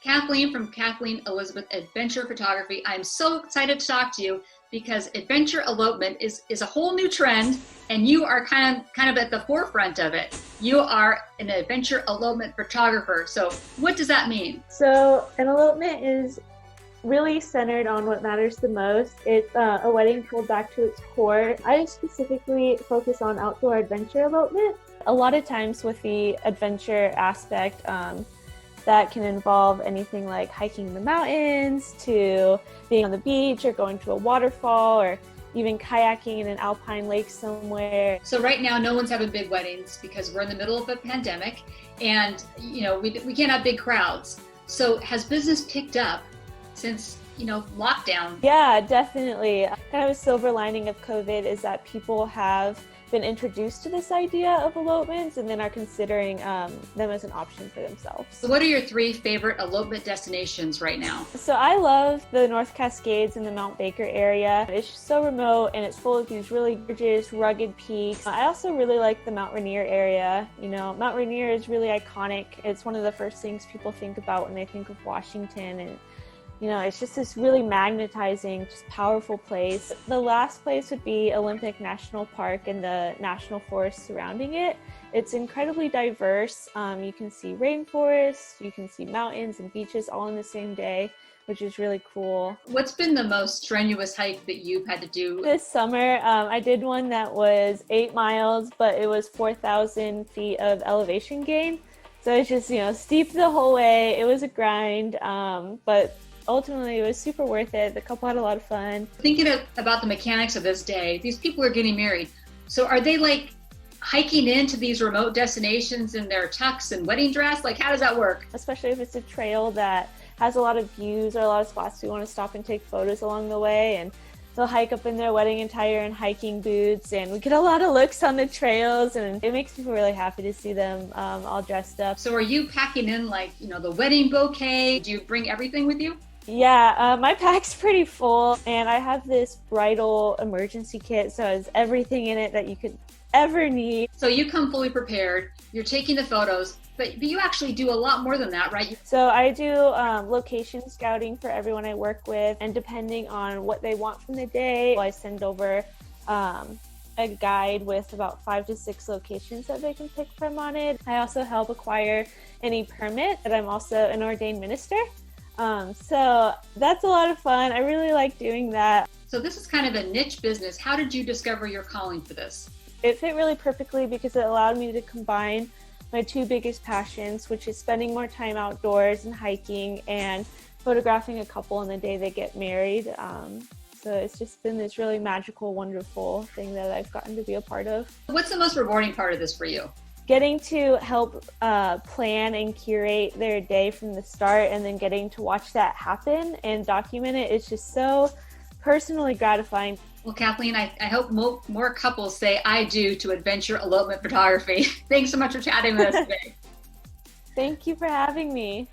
Kathleen from Kathleen Elizabeth Adventure Photography. I'm so excited to talk to you because adventure elopement is a whole new trend, and you are kind of at the forefront of it. You are an adventure elopement photographer. So what does that mean? So an elopement is really centered on what matters the most. It's a wedding pulled back to its core. I specifically focus on outdoor adventure elopement. A lot of times with the adventure aspect, that can involve anything like hiking the mountains to being on the beach or going to a waterfall or even kayaking in an alpine lake somewhere. So right now, no one's having big weddings because we're in the middle of a pandemic, and we can't have big crowds. So has business picked up since lockdown? Yeah, definitely. Kind of a silver lining of COVID is that people have been introduced to this idea of elopements and then are considering them as an option for themselves. So what are your 3 favorite elopement destinations right now? So I love the North Cascades in the Mount Baker area. It's just so remote and it's full of these really gorgeous, rugged peaks. I also really like the Mount Rainier area. Mount Rainier is really iconic. It's one of the first things people think about when they think of Washington, and it's just this really magnetizing, just powerful place. The last place would be Olympic National Park and the national forest surrounding it. It's incredibly diverse. You can see rainforests, you can see mountains and beaches all in the same day, which is really cool. What's been the most strenuous hike that you've had to do? This summer, I did one that was 8 miles, but it was 4,000 feet of elevation gain. So it's just, steep the whole way. It was a grind, but ultimately, it was super worth it. The couple had a lot of fun. Thinking about the mechanics of this day, these people are getting married. So are they like hiking into these remote destinations in their tux and wedding dress? Like, how does that work? Especially if it's a trail that has a lot of views or a lot of spots we want to stop and take photos along the way. And they'll hike up in their wedding attire and hiking boots, and we get a lot of looks on the trails, and it makes people really happy to see them all dressed up. So are you packing in the wedding bouquet? Do you bring everything with you? Yeah, my pack's pretty full, and I have this bridal emergency kit, so it has everything in it that you could ever need. So you come fully prepared, you're taking the photos, but you actually do a lot more than that, right? So I do location scouting for everyone I work with, and depending on what they want from the day, I send over a guide with about 5 to 6 locations that they can pick from on it. I also help acquire any permit, and I'm also an ordained minister. So that's a lot of fun. I really like doing that. So this is kind of a niche business. How did you discover your calling for this? It fit really perfectly because it allowed me to combine my 2 biggest passions, which is spending more time outdoors and hiking and photographing a couple on the day they get married. So it's just been this really magical, wonderful thing that I've gotten to be a part of. What's the most rewarding part of this for you? Getting to help plan and curate their day from the start, and then getting to watch that happen and document it is just so personally gratifying. Well, Kathleen, I hope more couples say I do to adventure elopement photography. Thanks so much for chatting with us today. Thank you for having me.